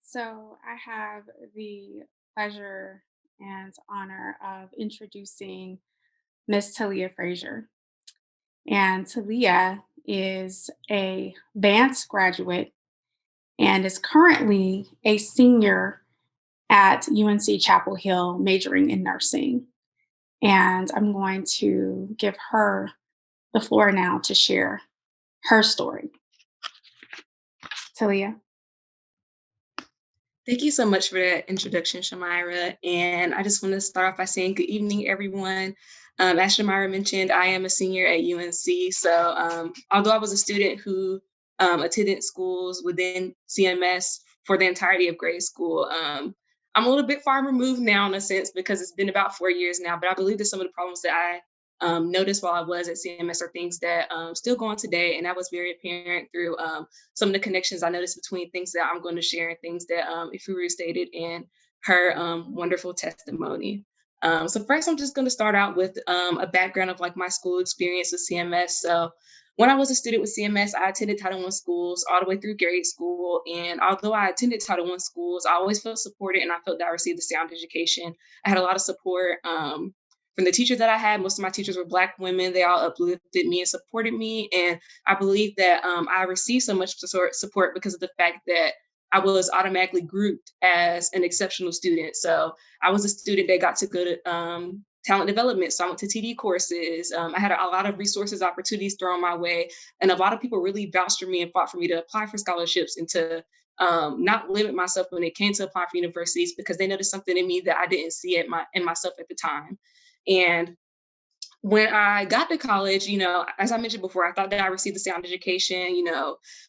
So I have the pleasure and honor of introducing Miss Teleah Frazier. And Teleah is a Vance graduate and is currently a senior at UNC Chapel Hill, majoring in nursing. And I'm going to give her the floor now to share her story. Teleah. Thank you so much for that introduction, Shamira. And I just want to start off by saying good evening, everyone. As Shamira mentioned, I am a senior at UNC. So although I was a student who attended schools within CMS for the entirety of grade school, I'm a little bit far removed now in a sense because it's been about 4 years now. But I believe that some of the problems that I noticed while I was at CMS are things that still go on today. And that was very apparent through some of the connections I noticed between things that I'm going to share and things that if we restated in her wonderful testimony. So first, I'm just going to start out with a background of like my school experience with CMS. So when I was a student with CMS, I attended Title I schools all the way through grade school. And although I attended Title I schools, I always felt supported and I felt that I received a sound education. I had a lot of support from the teachers that I had. Most of my teachers were Black women. They all uplifted me and supported me. And I believe that I received so much support because of the fact that I was automatically grouped as an exceptional student. So I was a student that got to go to talent development. So I went to TD courses. I had a lot of resources, opportunities thrown my way. And a lot of people really vouched for me and fought for me to apply for scholarships and to not limit myself when it came to applying for universities because they noticed something in me that I didn't see in myself at the time. And when I got to college, as I mentioned before, I thought that I received a sound education.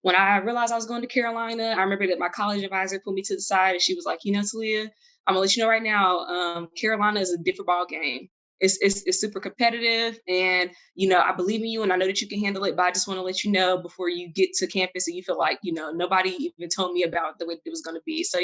When I realized I was going to Carolina, I remember that my college advisor pulled me to the side and she was like, Talia, I'm gonna let you know right now, Carolina is a different ball game. It's super competitive, and I believe in you, and I know that you can handle it. But I just want to let you know before you get to campus, and you feel like nobody even told me about the way it was going to be. So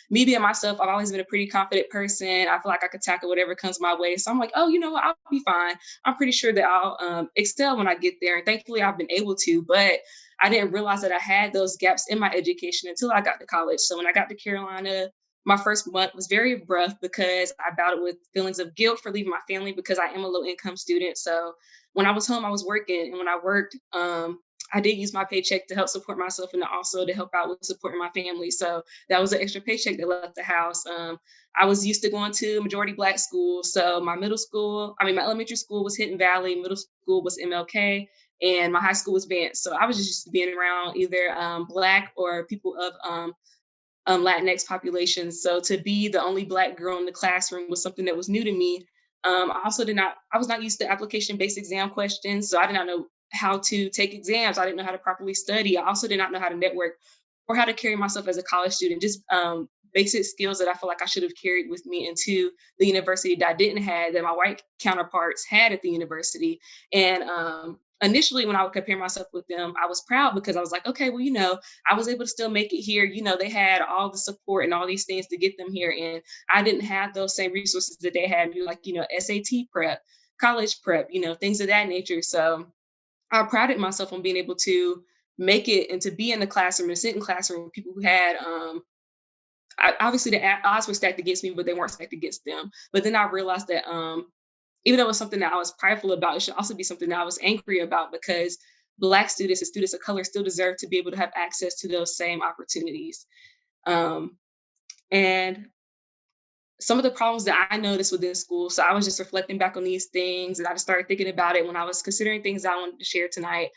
me being myself, I've always been a pretty confident person. I feel like I could tackle whatever comes my way. So I'm like, oh, you know what, I'll be fine. I'm pretty sure that I'll excel when I get there. And thankfully, I've been able to. But I didn't realize that I had those gaps in my education until I got to college. So when I got to Carolina, my first month was very rough because I battled with feelings of guilt for leaving my family because I am a low income student. So when I was home, I was working. And when I worked, I did use my paycheck to help support myself and also to help out with supporting my family. So that was an extra paycheck that left the house. I was used to going to majority Black schools. So my my elementary school was Hidden Valley, middle school was MLK, and my high school was Vance. So I was just used to being around either Black or people of Latinx populations. So to be the only Black girl in the classroom was something that was new to me. I was not used to application-based exam questions, so I did not know how to take exams. I didn't know how to properly study. I also did not know how to network or how to carry myself as a college student, just basic skills that I feel like I should have carried with me into the university that I didn't have, that my white counterparts had at the university. And initially, when I would compare myself with them, I was proud because I was like, okay, well, I was able to still make it here. They had all the support and all these things to get them here. And I didn't have those same resources that they had, like, SAT prep, college prep, things of that nature. So I prided myself on being able to make it and to be in the classroom and sit in classroom with people who had obviously the odds were stacked against me, but they weren't stacked against them. But then I realized that even though it was something that I was prideful about, it should also be something that I was angry about because Black students and students of color still deserve to be able to have access to those same opportunities. Um, and some of the problems that I noticed within school, so I was just reflecting back on these things and I just started thinking about it when I was considering things that I wanted to share tonight.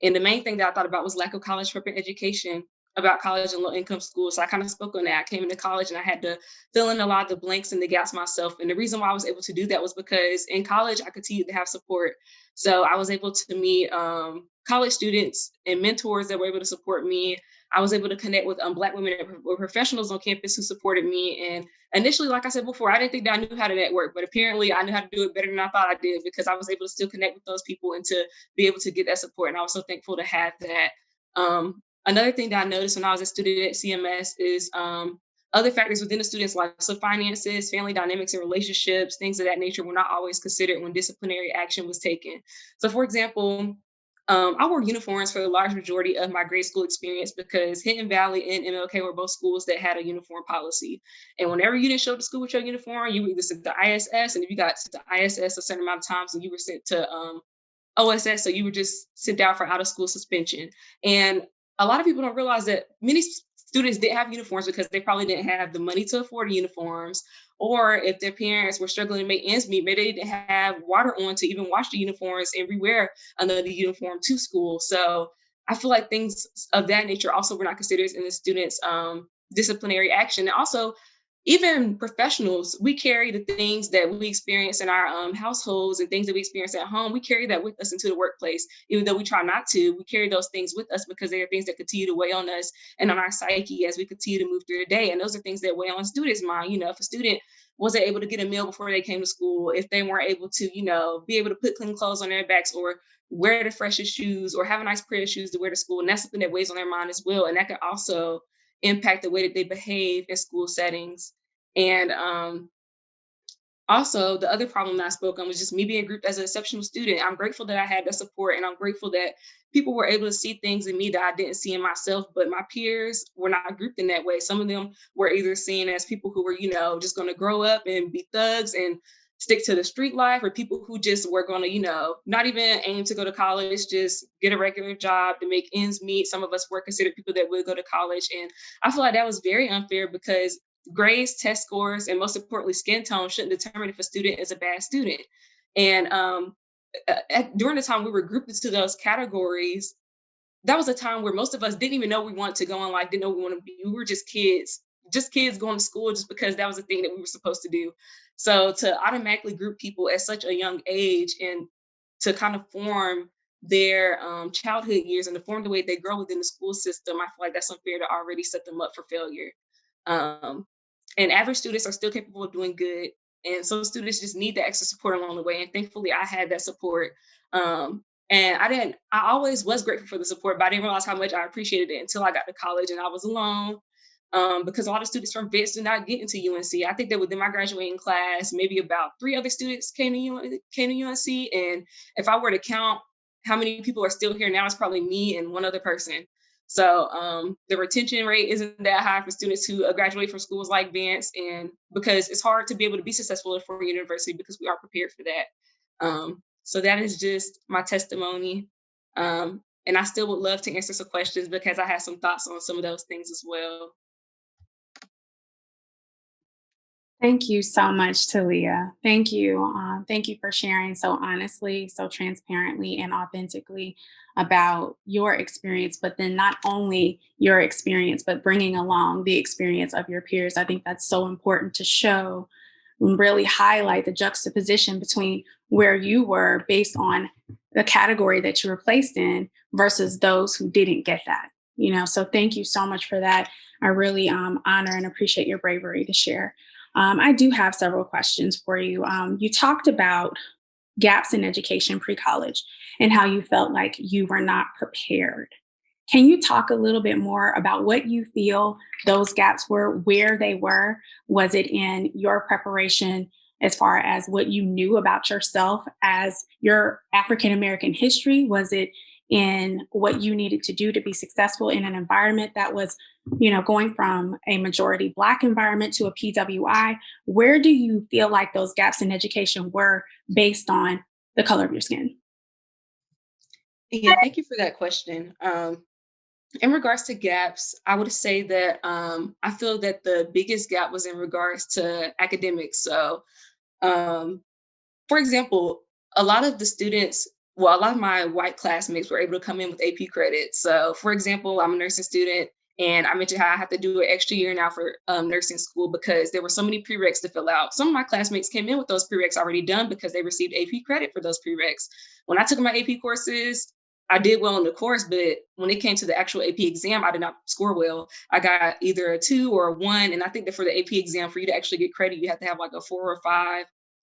And the main thing that I thought about was lack of college prep and education about college and low income schools. So I kind of spoke on that. I came into college and I had to fill in a lot of the blanks and the gaps myself. And the reason why I was able to do that was because in college, I continued to have support. So I was able to meet college students and mentors that were able to support me. I was able to connect with Black women that were professionals on campus who supported me. And initially, like I said before, I didn't think that I knew how to network, but apparently I knew how to do it better than I thought I did because I was able to still connect with those people and to be able to get that support. And I was so thankful to have that. Another thing that I noticed when I was a student at CMS is other factors within the students' life. So finances, family dynamics and relationships, things of that nature were not always considered when disciplinary action was taken. So for example, I wore uniforms for the large majority of my grade school experience because Hidden Valley and MLK were both schools that had a uniform policy. And whenever you didn't show up to school with your uniform, you were either sent to ISS, and if you got sent to ISS a certain amount of times, and you were sent to OSS, so you were just sent out for out of school suspension. And a lot of people don't realize that many students didn't have uniforms because they probably didn't have the money to afford uniforms, or if their parents were struggling to make ends meet, maybe they didn't have water on to even wash the uniforms and rewear another uniform to school. So I feel like things of that nature also were not considered in the students' disciplinary action. And also, even professionals, we carry the things that we experience in our households and things that we experience at home. We carry that with us into the workplace, even though we try not to. We carry those things with us because they are things that continue to weigh on us and on our psyche as we continue to move through the day. And those are things that weigh on students' mind. You know, if a student wasn't able to get a meal before they came to school, if they weren't able to, be able to put clean clothes on their backs or wear the freshest shoes or have a nice pair of shoes to wear to school, and that's something that weighs on their mind as well. And that can also impact the way that they behave in school settings. And also, the other problem that I spoke on was just me being grouped as an exceptional student. I'm grateful that I had that support, and I'm grateful that people were able to see things in me that I didn't see in myself. But my peers were not grouped in that way. Some of them were either seen as people who were, just going to grow up and be thugs and stick to the street life, or people who just were going to, not even aim to go to college, just get a regular job to make ends meet. Some of us were considered people that would go to college. And I feel like that was very unfair because grades, test scores, and most importantly, skin tone shouldn't determine if a student is a bad student. And during the time we were grouped into those categories, that was a time where most of us didn't even know we wanted to go in life, didn't know we want to be. We were just kids going to school just because that was the thing that we were supposed to do. So to automatically group people at such a young age and to kind of form their childhood years and to form the way they grow within the school system, I feel like that's unfair to already set them up for failure. Um, and average students are still capable of doing good. And some students just need the extra support along the way. And thankfully, I had that support. And I always was grateful for the support, but I didn't realize how much I appreciated it until I got to college and I was alone. Because a lot of students from VITS did not get into UNC. I think that within my graduating class, maybe about three other students came to UNC. And if I were to count how many people are still here now, it's probably me and one other person. So the retention rate isn't that high for students who graduate from schools like Vance, and because it's hard to be able to be successful at a university because we are prepared for that. So that is just my testimony. And I still would love to answer some questions because I have some thoughts on some of those things as well. Thank you so much, Talia. Thank you. Thank you for sharing so honestly, so transparently, and authentically about your experience, but then not only your experience, but bringing along the experience of your peers. I think that's so important to show and really highlight the juxtaposition between where you were based on the category that you were placed in versus those who didn't get that. So thank you so much for that. I really honor and appreciate your bravery to share. I do have several questions for you. You talked about gaps in education pre college and how you felt like you were not prepared. Can you talk a little bit more about what you feel those gaps were, where they were? Was it in your preparation as far as what you knew about yourself as your African American history? Was it in what you needed to do to be successful in an environment that was, going from a majority Black environment to a PWI? Where do you feel like those gaps in education were based on the color of your skin? Yeah, thank you for that question. In regards to gaps, I would say that I feel that the biggest gap was in regards to academics. So um, for example, a lot of my white classmates were able to come in with AP credit. So, for example, I'm a nursing student, and I mentioned how I have to do an extra year now for nursing school because there were so many prereqs to fill out. Some of my classmates came in with those prereqs already done because they received AP credit for those prereqs. When I took my AP courses, I did well in the course, but when it came to the actual AP exam, I did not score well. I got either a 2 or a 1. And I think that for the AP exam, for you to actually get credit, you have to have like a 4 or 5,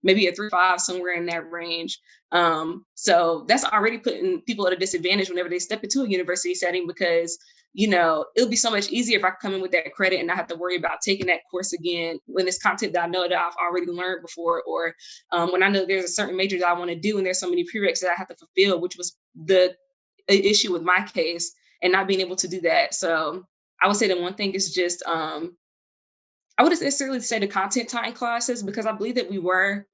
maybe a 3 5, somewhere in that range. So that's already putting people at a disadvantage whenever they step into a university setting because, it'll be so much easier if I come in with that credit and not have to worry about taking that course again when it's content that I know that I've already learned before, or when I know there's a certain major that I want to do and there's so many prereqs that I have to fulfill, which was the an issue with my case and not being able to do that. So I would say that one thing is just I wouldn't necessarily say the content taught in classes because I believe that we were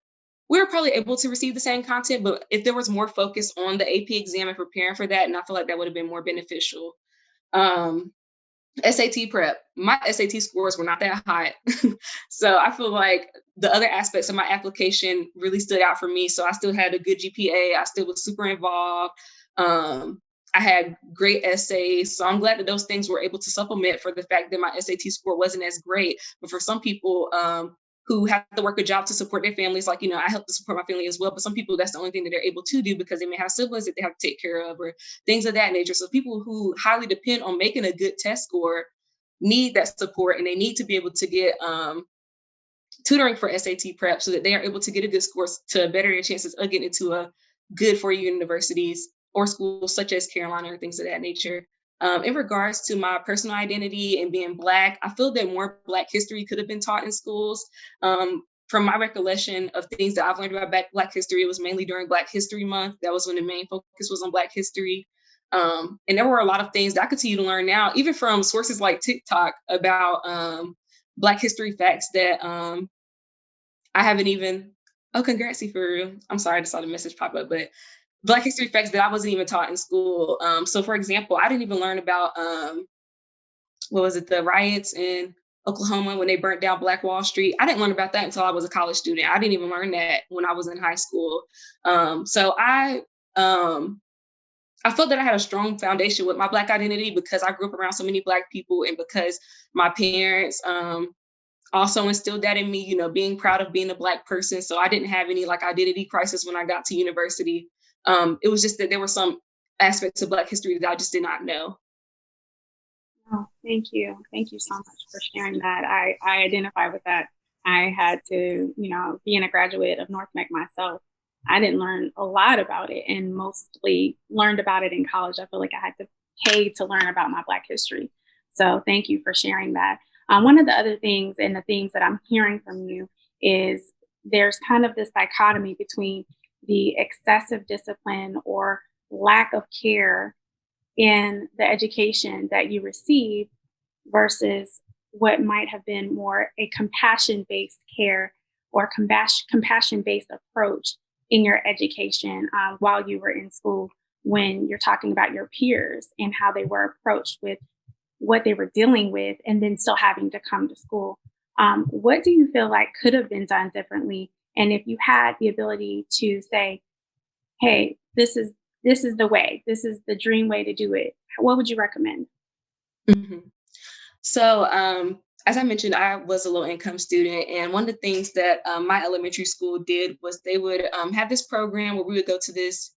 probably able to receive the same content, but if there was more focus on the AP exam and preparing for that, and I feel like that would have been more beneficial. Um, SAT prep. My SAT scores were not that high. So I feel like the other aspects of my application really stood out for me. So I still had a good GPA. I still was super involved. Um, I had great essays. So I'm glad that those things were able to supplement for the fact that my SAT score wasn't as great. But for some people, who have to work a job to support their families. Like, I help to support my family as well. But some people, that's the only thing that they're able to do because they may have siblings that they have to take care of or things of that nature. So people who highly depend on making a good test score need that support and they need to be able to get tutoring for SAT prep so that they are able to get a good score to better their chances of getting into a good four-year universities or schools such as Carolina or things of that nature. In regards to my personal identity and being Black, I feel that more Black history could have been taught in schools. From my recollection of things that I've learned about Black history, it was mainly during Black History Month. That was when the main focus was on Black history. And there were a lot of things that I continue to learn now, even from sources like TikTok about Black history facts that I haven't even. Oh, congrats, for I'm sorry, I just saw the message pop up, but Black history facts that I wasn't even taught in school. So, for example, I didn't even learn about what was it, the riots in Oklahoma when they burnt down Black Wall Street. I didn't learn about that until I was a college student. I didn't even learn that when I was in high school. So um, I felt that I had a strong foundation with my Black identity because I grew up around so many Black people and because my parents also instilled that in me, being proud of being a Black person. So I didn't have any like identity crisis when I got to university. It was just that there were some aspects of Black history that I just did not know. Oh, thank you. Thank you so much for sharing that. I identify with that. I had to, being a graduate of North Meck myself, I didn't learn a lot about it and mostly learned about it in college. I feel like I had to pay to learn about my Black history. So thank you for sharing that. One of the other things and the themes that I'm hearing from you is there's kind of this dichotomy between the excessive discipline or lack of care in the education that you receive versus what might have been more a compassion based care or compassion based approach in your education while you were in school when you're talking about your peers and how they were approached with what they were dealing with and then still having to come to school. What do you feel like could have been done differently? And if you had the ability to say, hey, this is the way, this is the dream way to do it, what would you recommend? Mhm. So, as I mentioned, I was a low income student. And one of the things that my elementary school did was they would have this program where we would go to this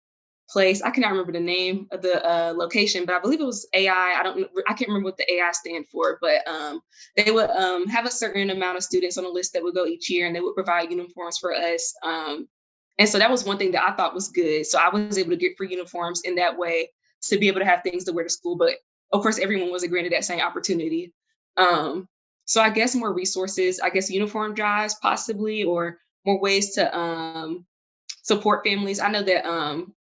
place. I cannot remember the name of the location, but I believe it was AI. I can't remember what the AI stand for, but they would have a certain amount of students on a list that would go each year and they would provide uniforms for us. And so that was one thing that I thought was good. So I was able to get free uniforms in that way to be able to have things to wear to school. But of course, everyone wasn't granted that same opportunity. Um, so I guess more resources, I guess uniform drives possibly, or more ways to support families. I know that,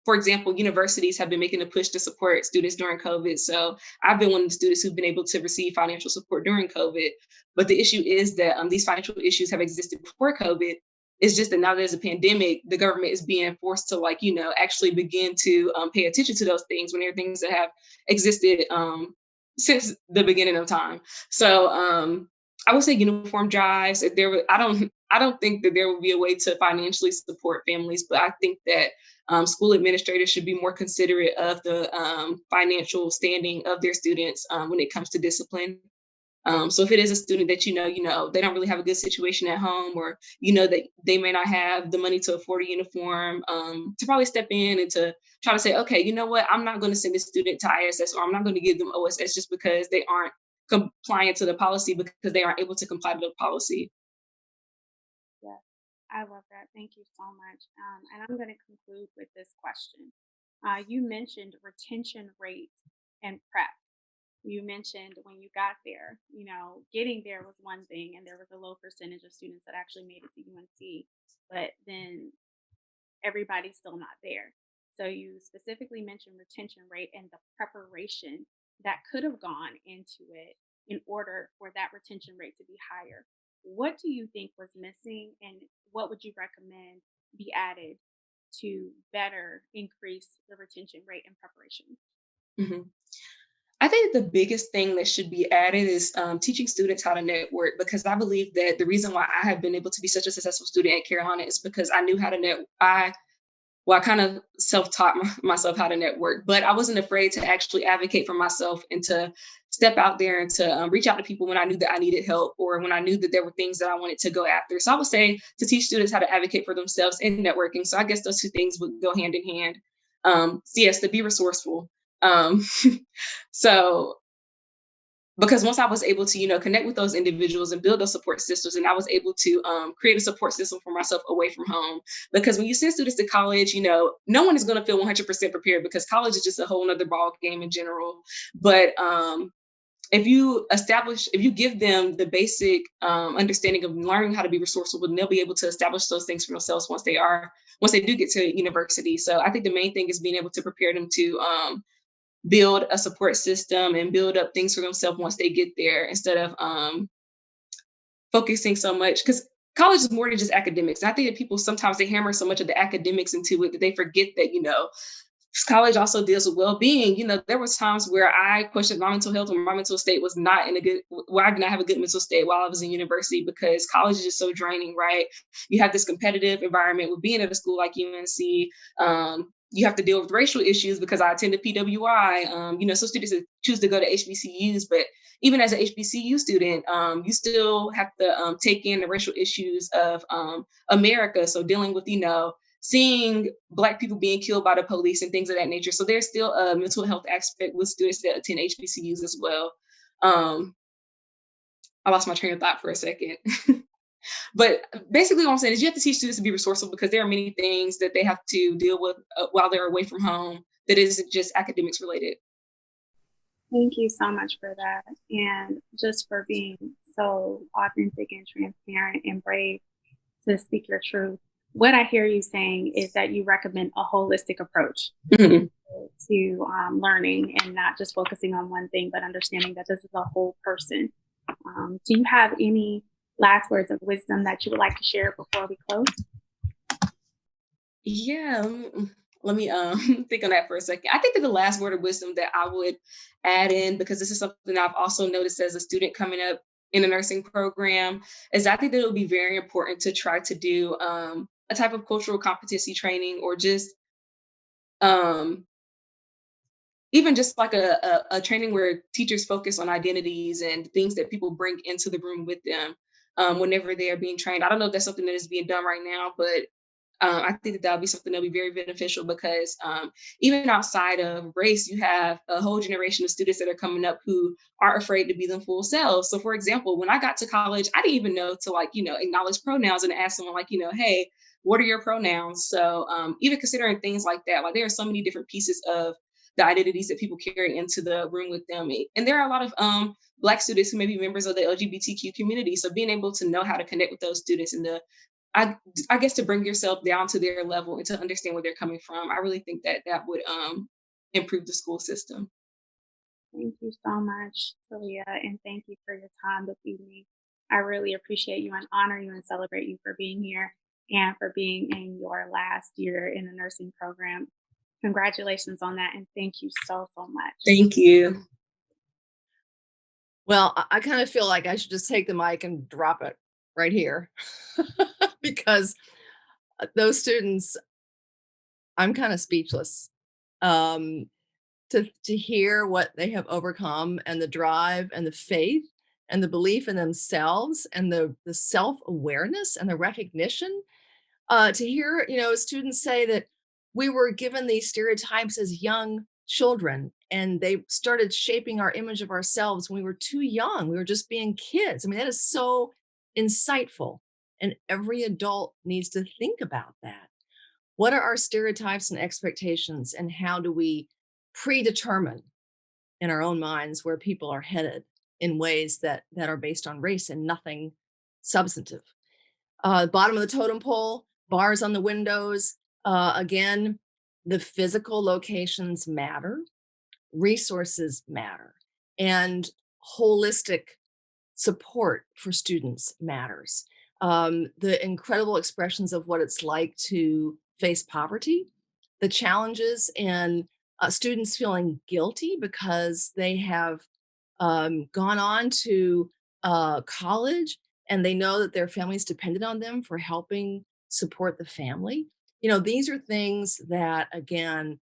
for example, universities have been making a push to support students during COVID. So I've been one of the students who've been able to receive financial support during COVID. But the issue is that these financial issues have existed before COVID. It's just that now there's a pandemic, the government is being forced to actually begin to pay attention to those things when there are things that have existed since the beginning of time. So I would say uniform drives. If there were, I don't think that there would be a way to financially support families, but I think that school administrators should be more considerate of the financial standing of their students when it comes to discipline. So if it is a student that they don't really have a good situation at home, or that they may not have the money to afford a uniform, to probably step in and to try to say, okay, you know what, I'm not going to send this student to ISS, or I'm not going to give them OSS just because they aren't compliant to the policy because they aren't able to comply to the policy. Yes, I love that. Thank you so much. And I'm going to conclude with this question. You mentioned retention rate and prep. You mentioned when you got there, getting there was one thing, and there was a low percentage of students that actually made it to UNC, but then everybody's still not there. So you specifically mentioned retention rate and the preparation that could have gone into it in order for that retention rate to be higher. What do you think was missing, and what would you recommend be added to better increase the retention rate and preparation? Mhm. I think the biggest thing that should be added is teaching students how to network, because I believe that the reason why I have been able to be such a successful student at Carolina is because I knew how to I kind of self-taught myself how to network, but I wasn't afraid to actually advocate for myself and to step out there and to reach out to people when I knew that I needed help or when I knew that there were things that I wanted to go after. So I would say to teach students how to advocate for themselves in networking. So I guess those two things would go hand in hand. So yes, to be resourceful. Um, so because once I was able to, connect with those individuals and build those support systems, and I was able to create a support system for myself away from home. Because when you send students to college, no one is going to feel 100% prepared because college is just a whole nother ball game in general. But if you give them the basic understanding of learning how to be resourceful, then they'll be able to establish those things for themselves once they do get to university. So I think the main thing is being able to prepare them to build a support system and build up things for themselves once they get there instead of focusing so much because college is more than just academics. And I think that people sometimes they hammer so much of the academics into it that they forget that college also deals with well-being. There was times where I questioned my mental health when my mental state was not in a good where I did not have a good mental state while I was in university because college is just so draining, right? You have this competitive environment with being at a school like UNC. You have to deal with racial issues because I attended PWI. So students that choose to go to HBCUs, but even as an HBCU student, you still have to take in the racial issues of America. So dealing with, seeing Black people being killed by the police and things of that nature. So there's still a mental health aspect with students that attend HBCUs as well. Um, I lost my train of thought for a second. But basically, what I'm saying is you have to teach students to be resourceful because there are many things that they have to deal with while they're away from home that isn't just academics related. Thank you so much for that, and just for being so authentic and transparent and brave to speak your truth. What I hear you saying is that you recommend a holistic approach Mhm. to learning and not just focusing on one thing, but understanding that this is a whole person. Do you have any last words of wisdom that you would like to share before we close? Yeah, let me think on that for a second. I think that the last word of wisdom that I would add in, because this is something I've also noticed as a student coming up in a nursing program, is I think that it would be very important to try to do a type of cultural competency training or just um, even just like a training where teachers focus on identities and things that people bring into the room with them whenever they are being trained. I don't know if that's something that is being done right now, but I think that would be something that would be very beneficial because even outside of race, you have a whole generation of students that are coming up who aren't afraid to be them full selves. So, for example, when I got to college, I didn't even know to acknowledge pronouns and ask someone hey, what are your pronouns? So, even considering things like that, like there are so many different pieces of the identities that people carry into the room with them. And there are a lot of Black students who may be members of the LGBTQ community. So being able to know how to connect with those students and I I guess to bring yourself down to their level and to understand where they're coming from. I really think that that would improve the school system. Thank you so much, Talia, and thank you for your time this evening. I really appreciate you and honor you and celebrate you for being here and for being in your last year in the nursing program. Congratulations on that, and thank you so, so much. Thank you. Well, I kind of feel like I should just take the mic and drop it right here because those students, I'm kind of speechless. Um, to hear what they have overcome and the drive and the faith and the belief in themselves and the self-awareness and the recognition. To hear, students say that we were given these stereotypes as young children and they started shaping our image of ourselves when we were too young. We were just being kids. I mean, that is so insightful. And every adult needs to think about that. What are our stereotypes and expectations, and how do we predetermine in our own minds where people are headed in ways that are based on race and nothing substantive? Bottom of the totem pole, bars on the windows. Again, The physical locations matter, resources matter, and holistic support for students matters. The incredible expressions of what it's like to face poverty, the challenges, and students feeling guilty because they have gone on to college and they know that their families depended on them for helping support the family. These are things that, again,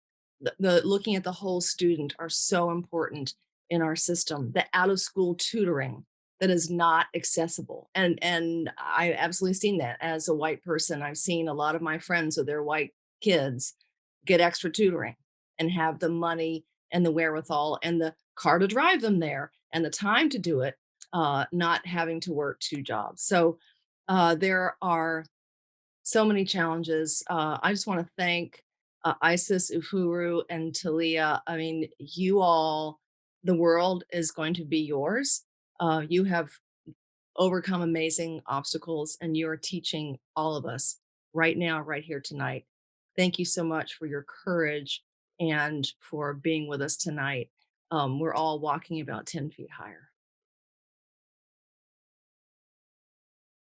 the looking at the whole student are so important in our system. The out of school tutoring that is not accessible, and I absolutely seen that as a white person. I've seen a lot of my friends with their white kids get extra tutoring and have the money and the wherewithal and the car to drive them there and the time to do it, not having to work two jobs. So there are so many challenges. I just want to thank Isis, Ufuru, and Talia. I mean, you all, the world is going to be yours. You have overcome amazing obstacles, and you are teaching all of us right now, right here tonight. Thank you so much for your courage and for being with us tonight. We're all walking about 10 feet higher.